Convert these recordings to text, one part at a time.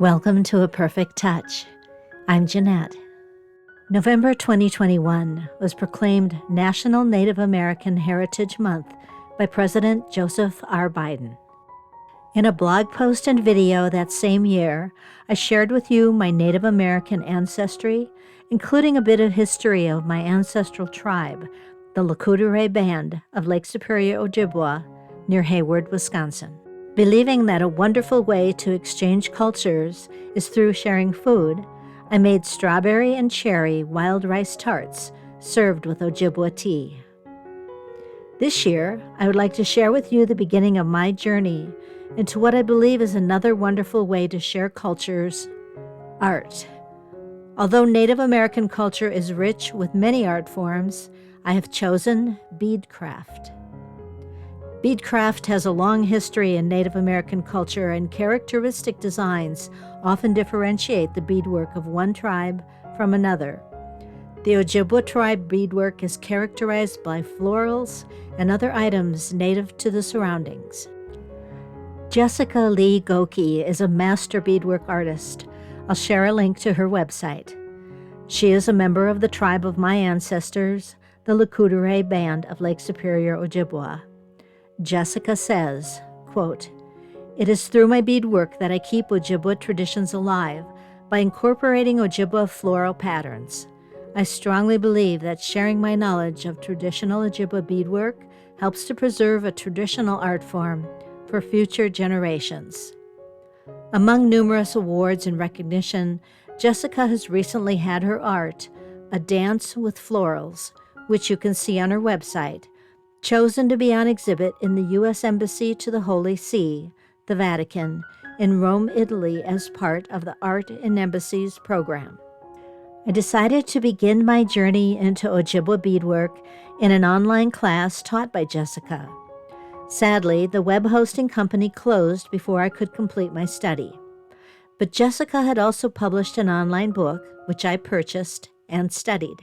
Welcome to A Perfect Touch. I'm Jeanette. November 2021 was proclaimed National Native American Heritage Month by President Joseph R. Biden. In a blog post and video that same year, I shared with you my Native American ancestry, including a bit of history of my ancestral tribe, the Lakudere Band of Lake Superior, Ojibwa, near Hayward, Wisconsin. Believing that a wonderful way to exchange cultures is through sharing food, I made strawberry and cherry wild rice tarts served with Ojibwa tea. This year, I would like to share with you the beginning of my journey into what I believe is another wonderful way to share cultures: art. Although Native American culture is rich with many art forms, I have chosen beadcraft. Beadcraft has a long history in Native American culture, and characteristic designs often differentiate the beadwork of one tribe from another. The Ojibwa tribe beadwork is characterized by florals and other items native to the surroundings. Jessica Leigh Gokey is a master beadwork artist. I'll share a link to her website. She is a member of the tribe of my ancestors, the Lakudere Band of Lake Superior, Ojibwa. Jessica says, quote, "It is through my beadwork that I keep Ojibwa traditions alive by incorporating Ojibwa floral patterns. I strongly believe that sharing my knowledge of traditional Ojibwa beadwork helps to preserve a traditional art form for future generations." Among numerous awards and recognition, Jessica has recently had her art, A Dance with Florals, which you can see on her website, chosen to be on exhibit in the U.S. Embassy to the Holy See, the Vatican, in Rome, Italy, as part of the Art in Embassies program. I decided to begin my journey into Ojibwa beadwork in an online class taught by Jessica. Sadly, the web hosting company closed before I could complete my study. But Jessica had also published an online book, which I purchased and studied.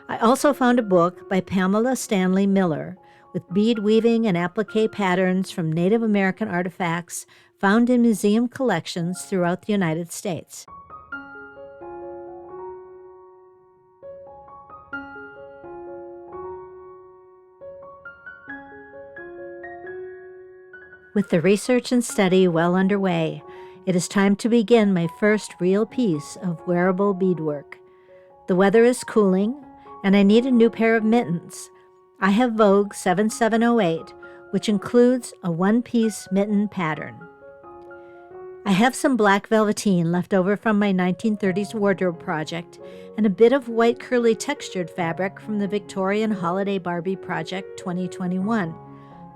I also found a book by Pamela Stanley Miller with bead weaving and applique patterns from Native American artifacts found in museum collections throughout the United States. With the research and study well underway, it is time to begin my first real piece of wearable beadwork. The weather is cooling, and I need a new pair of mittens. I have Vogue 7708, which includes a one-piece mitten pattern. I have some black velveteen left over from my 1930s wardrobe project and a bit of white curly textured fabric from the Victorian Holiday Barbie Project 2021.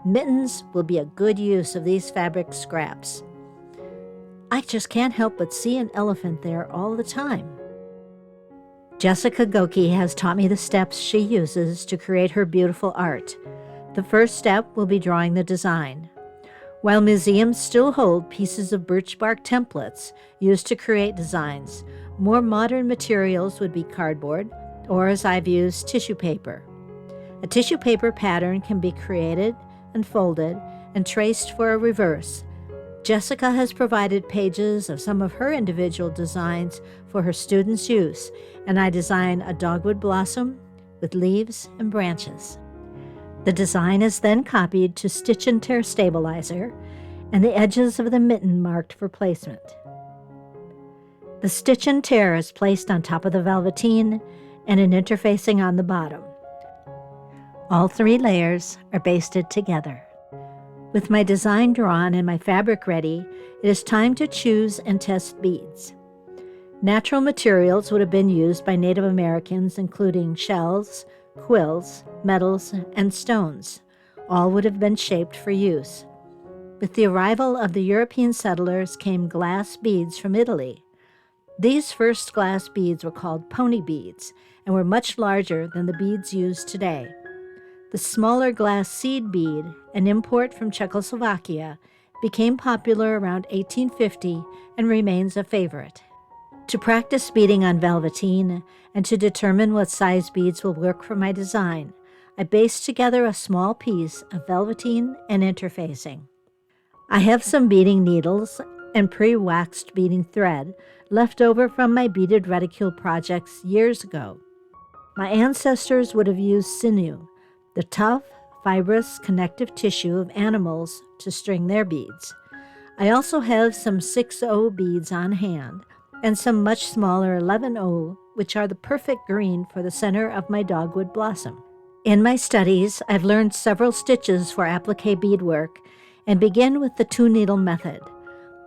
Mittens will be a good use of these fabric scraps. I just can't help but see an elephant there all the time. Jessica Gokey has taught me the steps she uses to create her beautiful art. The first step will be drawing the design. While museums still hold pieces of birch bark templates used to create designs, more modern materials would be cardboard, or as I've used, tissue paper. A tissue paper pattern can be created and folded and traced for a reverse. Jessica has provided pages of some of her individual designs for her students' use, and I design a dogwood blossom with leaves and branches. The design is then copied to Stitch and Tear Stabilizer, and the edges of the mitten marked for placement. The Stitch and Tear is placed on top of the velveteen and an interfacing on the bottom. All three layers are basted together. With my design drawn and my fabric ready, it is time to choose and test beads. Natural materials would have been used by Native Americans, including shells, quills, metals, and stones. All would have been shaped for use. With the arrival of the European settlers came glass beads from Italy. These first glass beads were called pony beads and were much larger than the beads used today. The smaller glass seed bead, an import from Czechoslovakia, became popular around 1850 and remains a favorite. To practice beading on velveteen and to determine what size beads will work for my design, I based together a small piece of velveteen and interfacing. I have some beading needles and pre-waxed beading thread left over from my beaded reticule projects years ago. My ancestors would have used sinew, the tough, fibrous connective tissue of animals, to string their beads. I also have some 6/0 beads on hand and some much smaller 11/0, which are the perfect green for the center of my dogwood blossom. In my studies, I've learned several stitches for applique beadwork and begin with the 2-needle method.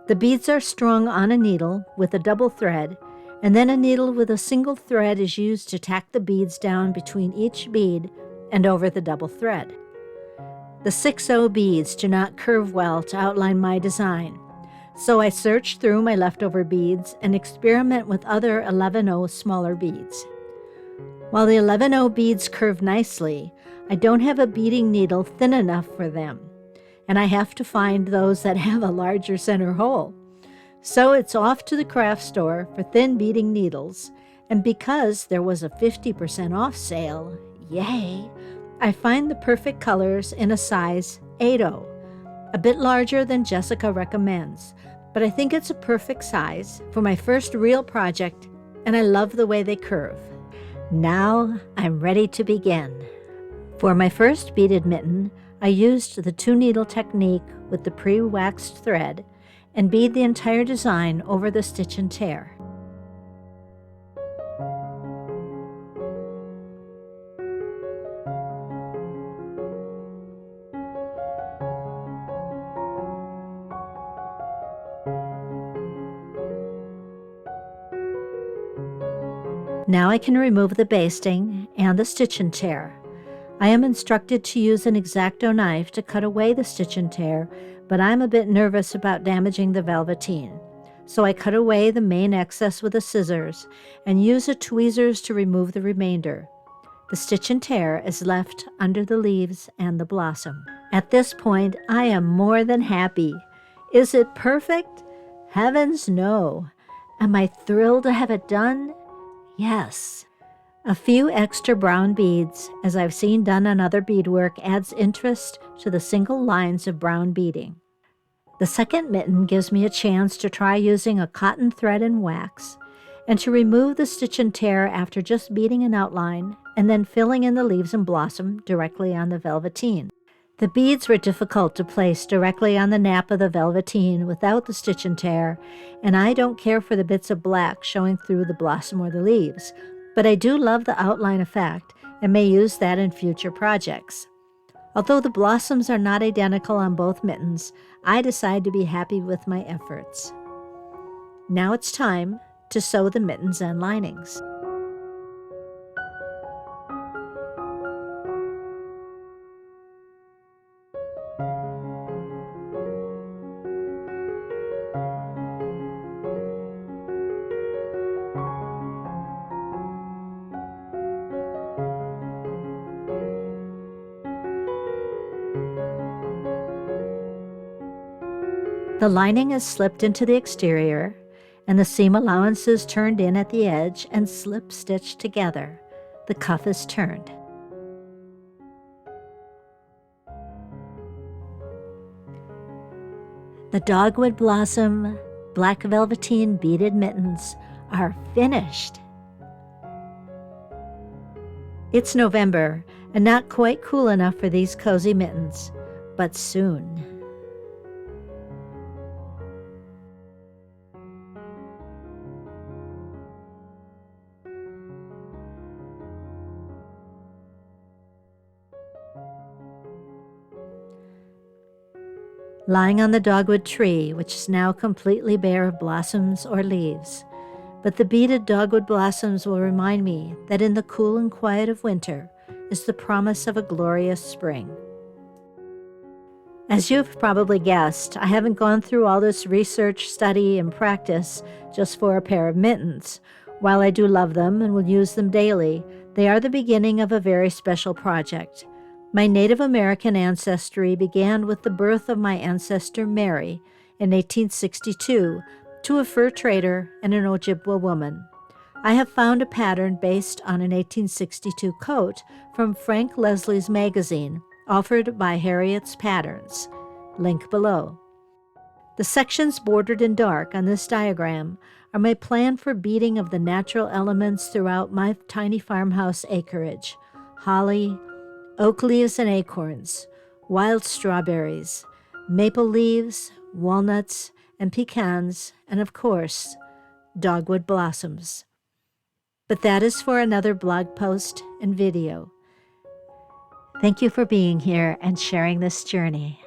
The beads are strung on a needle with a double thread, and then a needle with a single thread is used to tack the beads down between each bead and over the double thread. The 6/0 beads do not curve well to outline my design, so I search through my leftover beads and experiment with other 11/0 smaller beads. While the 11/0 beads curve nicely, I don't have a beading needle thin enough for them, and I have to find those that have a larger center hole. So it's off to the craft store for thin beading needles, and because there was a 50% off sale, yay, I find the perfect colors in a size 8/0, a bit larger than Jessica recommends, but I think it's a perfect size for my first real project, and I love the way they curve. Now I'm ready to begin. For my first beaded mitten, I used the 2-needle technique with the pre-waxed thread and bead the entire design over the stitch and tear. Now I can remove the basting and the stitch and tear. I am instructed to use an X-Acto knife to cut away the stitch and tear, but I'm a bit nervous about damaging the velveteen. So I cut away the main excess with the scissors and use a tweezers to remove the remainder. The stitch and tear is left under the leaves and the blossom. At this point, I am more than happy. Is it perfect? Heavens no. Am I thrilled to have it done? Yes. A few extra brown beads, as I've seen done on other beadwork, adds interest to the single lines of brown beading. The second mitten gives me a chance to try using a cotton thread and wax, and to remove the stitch and tear after just beading an outline, and then filling in the leaves and blossom directly on the velveteen. The beads were difficult to place directly on the nap of the velveteen without the stitch and tear, and I don't care for the bits of black showing through the blossom or the leaves, but I do love the outline effect and may use that in future projects. Although the blossoms are not identical on both mittens, I decide to be happy with my efforts. Now it's time to sew the mittens and linings. The lining is slipped into the exterior, and the seam allowances turned in at the edge and slip stitched together. The cuff is turned. The dogwood blossom, black velveteen beaded mittens are finished. It's November and not quite cool enough for these cozy mittens, but soon. Lying on the dogwood tree, which is now completely bare of blossoms or leaves. But the beaded dogwood blossoms will remind me that in the cool and quiet of winter is the promise of a glorious spring. As you've probably guessed, I haven't gone through all this research, study, and practice just for a pair of mittens. While I do love them and will use them daily, they are the beginning of a very special project. My Native American ancestry began with the birth of my ancestor Mary in 1862 to a fur trader and an Ojibwa woman. I have found a pattern based on an 1862 coat from Frank Leslie's magazine, offered by Harriet's Patterns. Link below. The sections bordered in dark on this diagram are my plan for beading of the natural elements throughout my tiny farmhouse acreage: holly, oak leaves and acorns, wild strawberries, maple leaves, walnuts, and pecans, and of course, dogwood blossoms. But that is for another blog post and video. Thank you for being here and sharing this journey.